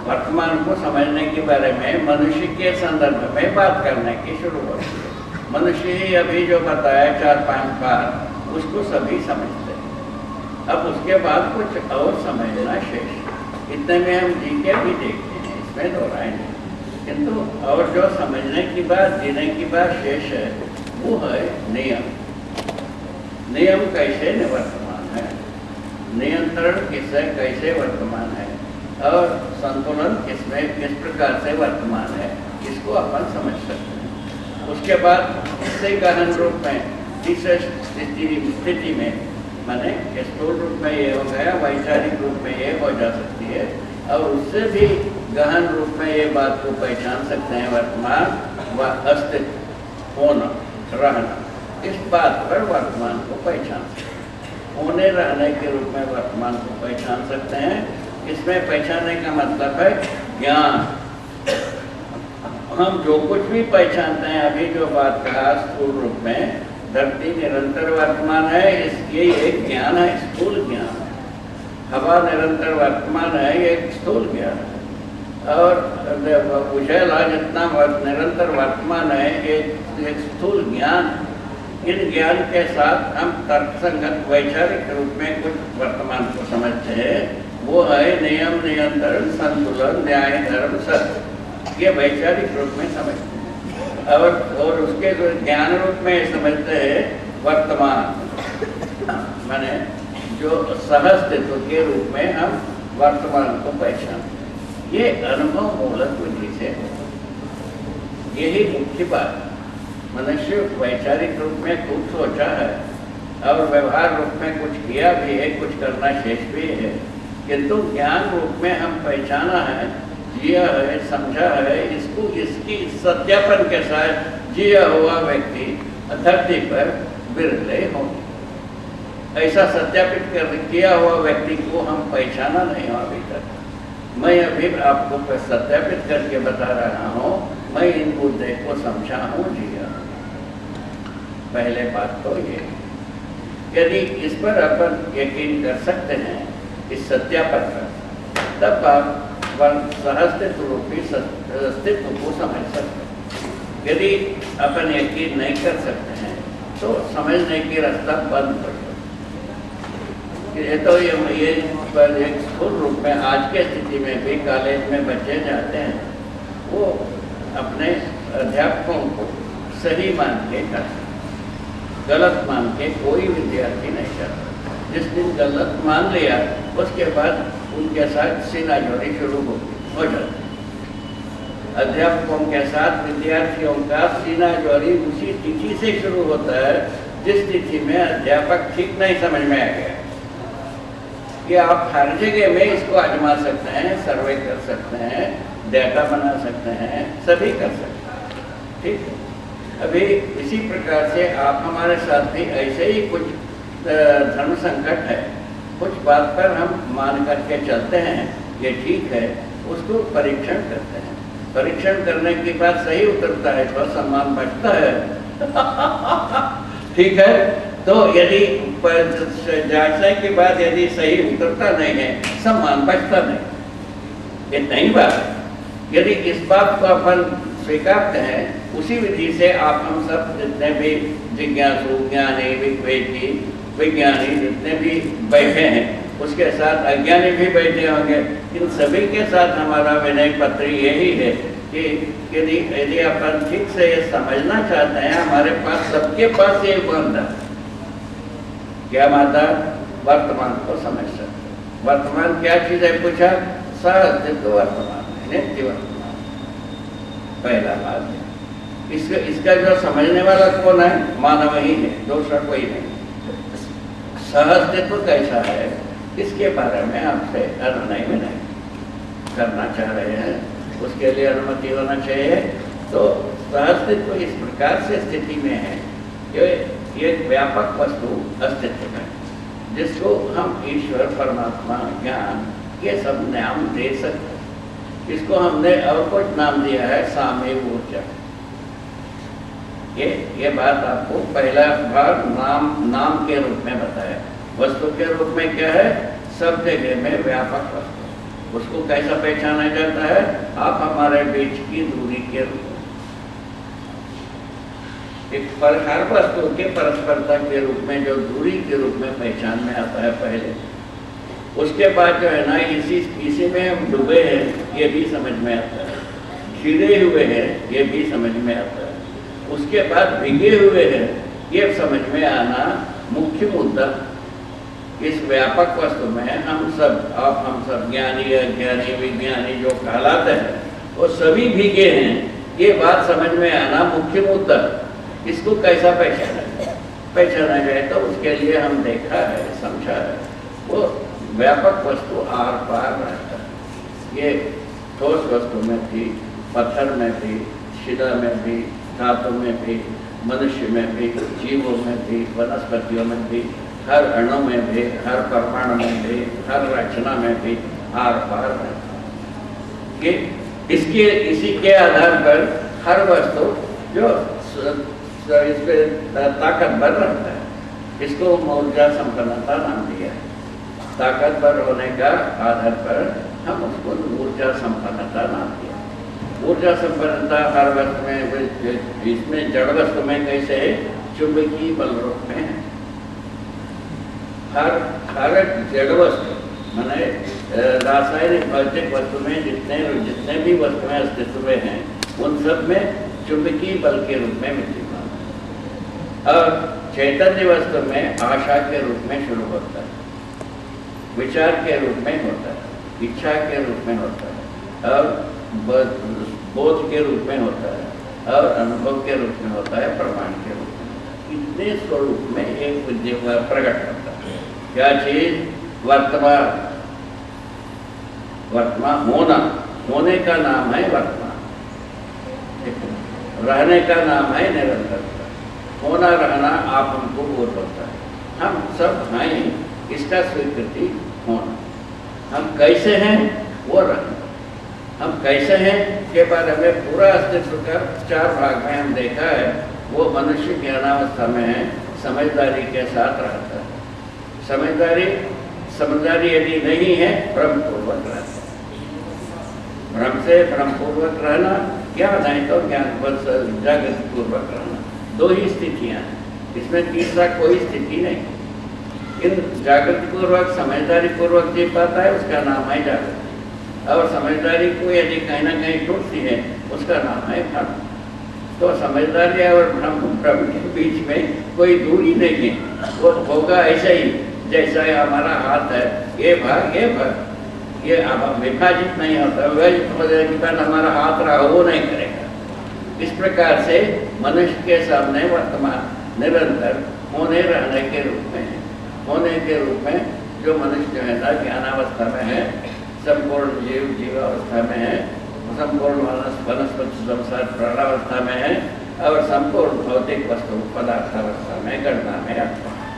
वर्तमान को समझने के बारे में मनुष्य के संदर्भ में बात करने की शुरू होती है। मनुष्य ही अभी जो बताया 4-5 बार उसको सभी समझते हैं। अब उसके बाद कुछ और समझना शेष, इतने में हम जी के भी देखते हैं, इसमें दोहराएंगे। किंतु और जो समझने की बात, जीने की बात शेष है, वो है नियम। नियम कैसे वर्तमान है, नियंत्रण किससे कैसे वर्तमान है, और संतुलन किसमें किस प्रकार से वर्तमान है, इसको अपन समझ सकते हैं। उसके बाद इससे गहन रूप में इस स्थिति में माने स्थूल रूप में ये हो गया, वैचारिक रूप में ये हो जा सकती है, और उससे भी गहन रूप में ये बात को पहचान सकते हैं, वर्तमान व अस्तित्व, होना रहना, इस बात पर वर्तमान को पहचान सकते हैं। होने रहने के रूप में वर्तमान को पहचान सकते हैं। इसमें पहचानने का मतलब है ज्ञान। हम जो कुछ भी पहचानते हैं, अभी जो बात कहा स्थूल रूप में, धरती निरंतर वर्तमान है, इसके एक ज्ञान है, स्थूल ज्ञान है। हवा निरंतर वर्तमान है, ये एक स्थूल ज्ञान है। और उजला जितना निरंतर वर्तमान है, ये एक स्थूल ज्ञान। इन ज्ञान के साथ हम तर्कसंगत वैचारिक रूप में कुछ वर्तमान को समझते हैं, वो है नियम, नियंत्रण, संतुलन, न्याय, धर्म, सत्य। ये वैचारिक रूप में समझते हैं। और उसके जो ज्ञान रूप में समझते हैं वर्तमान, माने जो सहअस्तित्व के रूप में हम वर्तमान को पहचानते हैं। ये अनुभव मूलक बुद्धि से, यही मुख्य बात। मनुष्य वैचारिक रूप में खूब सोचा है और व्यवहार रूप में कुछ किया भी है, कुछ करना शेष भी है, किंतु ज्ञान रूप में हम पहचाना है, जिया है, समझा है, इसको इसकी सत्यापन के साथ जिया हुआ व्यक्ति धरती पर बिरले होंगे। ऐसा सत्यापित किया हुआ व्यक्ति को हम पहचाना नहीं हो अभी तक। मैं अभी आपको सत्यापित करके बता रहा हूँ, मैं इन मुद्दे को समझा हूँ, जिया। पहले बात तो ये, यदि इस पर अपन यकीन कर सकते हैं, इस सत्यापन पर, तब आप सहअस्तित्व रूपी अस्तित्व को समझ सकते हैं। यदि अपन यकीन नहीं कर सकते हैं तो समझने की रास्ता बंद कर दो। ये तो ये एक स्थूल रूप में आज के स्थिति में भी कॉलेज में बच्चे जाते हैं, वो अपने अध्यापकों को सही मान के करते, गलत मान के कोई विद्यार्थी नहीं करता। जिस दिन गलत मान लिया, उसके बाद उनके साथ सीनाजोरी शुरू हो जाती है। अध्यापकों के साथ विद्यार्थियों का सीनाजोरी उसी तिथि से शुरू होता है जिस तिथि में अध्यापक ठीक नहीं समझ में आ गया। कि आप हर जगह में इसको आजमा सकते हैं, सर्वे कर सकते हैं, डेटा बना सकते हैं, सभी कर सकते हैं, ठीक है। अभी इसी प्रकार से आप हमारे साथ भी ऐसे ही कुछ धर्म संकट है, कुछ बात पर हम मान करके चलते हैं, ये ठीक है, उसको परीक्षण करते हैं। परीक्षण करने के बाद सही उतरता है तो सम्मान बढ़ता है ठीक है। तो यदि जांचने के बाद यदि सही उतरता नहीं है, सम्मान बढ़ता नहीं। ये नहीं बात है। यदि इस बात को अपन स्वीकारते हैं, उसी विधि से आप हम सब जितने भी जिज्ञासु, ज्ञानी, विवेकी, विज्ञानी जितने भी बैठे हैं, उसके साथ अज्ञानी भी बैठे होंगे, इन सभी के साथ हमारा विनय पत्र यही है कि यदि अपन ठीक से ये समझना चाहते हैं, हमारे पास सबके पास ये बंद है क्या माता, वर्तमान को समझ सकते। वर्तमान क्या चीज है पूछा, सहअस्तित्व वर्तमान है, नित्य वर्तमान, पहला बात है। इसका जो समझने वाला कौन है, मानव ही है, दूसरा कोई नहीं। सहअस्तित्व कैसा है, इसके बारे में आपसे निर्णय में नहीं करना चाह रहे हैं, उसके लिए अनुमति होना चाहिए। तो सहअस्तित्व इस प्रकार से स्थिति में है कि एक व्यापक वस्तु अस्तित्व है, जिसको हम ईश्वर, परमात्मा, ज्ञान, ये सब नाम दे सकते हैं। इसको हमने और कुछ नाम दिया है, सामयिक ऊर्जा। ये बात आपको पहला भाग नाम के रूप में बताया। वस्तु के रूप में क्या है, सब जगह में व्यापक वस्तु, उसको कैसा पहचाना जाता है? आप हमारे बीच की दूरी के रूप में, हर वस्तु के परस्परता के रूप में, जो दूरी के रूप में पहचान में आता है पहले। उसके बाद जो है ना, इसी में हम डूबे हैं, ये भी समझ में आता है। घिरे हुए हैं, ये भी समझ में आता है। उसके बाद भीगे हुए हैं, ये समझ में आना मुख्य मुद्दा। इस व्यापक वस्तु में हम सब ज्ञानी अज्ञानी विज्ञानी जो कहलाते हैं, वो सभी भीगे हैं, ये बात समझ में आना मुख्य मुद्दा। इसको कैसा पहचाना जाए तो उसके लिए हम देखा है, समझा है, वो व्यापक वस्तु आर पार रहता है। ये ठोस वस्तु में भी, पत्थर में भी, शिला में भी, धातु में भी, मनुष्य में भी, जीवों में भी, वनस्पतियों में भी, हर अणु में भी, हर परमाणु में भी, हर रचना में भी आर पार रहता है। इसी के आधार पर हर वस्तु जो इस पे ताकतवर रहता है, इसको ऊर्जा संपन्नता नाम दिया है। ताकतवर होने का आधार पर हम उसको ऊर्जा संपन्नता नाम दिया। ऊर्जा संपन्नता हर वस्तु में, इसमें जड़ वस्तु में कैसे है? चुंबकीय बल रूप में है। हर जड़ वस्तु माने रासायनिक भौतिक वस्तु में जितने भी वस्तुएं अस्तित्व में हैं, उन सब में चुंबकीय बल के रूप में विद्यमान है। और चैतन्य वस्तु में आशा के रूप में शुरू होता है, विचार के रूप में होता है, इच्छा के रूप में होता है, और बोध के रूप में होता है, और अनुभव के रूप में होता है, प्रमाण के रूप में। इतने स्वरूप में एक विद्या प्रकट होता है। क्या चीज? वर्तमान होने का नाम है वर्तमान, रहने का नाम है निरंतरता। होना रहना आप हमको बोध होता है, हम सब हैं, इसका स्वीकृति होना। हम कैसे हैं वो रहना। हम कैसे हैं के बारे में पूरा अस्तित्व का 4 भाग में हम देखा है। वो मनुष्य ज्ञानावस्था में है, समझदारी के साथ रहता है। समझदारी यदि नहीं है, भ्रमपूर्वक रहता है। भ्रम से भ्रमपूर्वक रहना, या नहीं तो ज्ञान जागृत पूर्वक रहना। 2 ही स्थितियां हैं, इसमें तीसरा कोई स्थिति नहीं। इन जागृत पूर्वक समझदारी पूर्वक जी पाता है, उसका नाम है जागृति। और समझदारी को यदि कहीं ना कहीं टूटती है, उसका नाम है भ्रम। तो समझदारी और भ्रम के बीच में कोई दूरी नहीं है, वो होगा ऐसा ही जैसा हमारा हाथ है, ये भाग ये अब विभाजित नहीं होता। विभाजित हो जाने के बाद हमारा हाथ रहा वो नहीं करेगा। इस प्रकार से मनुष्य के सामने वर्तमान निरंतर होने रहने के रूप में है। होने के रूप में जो मनुष्य जो है ना, ज्ञानावस्था में है, संपूर्ण जीवावस्था में है, संपूर्ण वनस्पति संसार प्राणावस्था में है, और संपूर्ण भौतिक वस्तु पदार्थावस्था में गणना में आता है।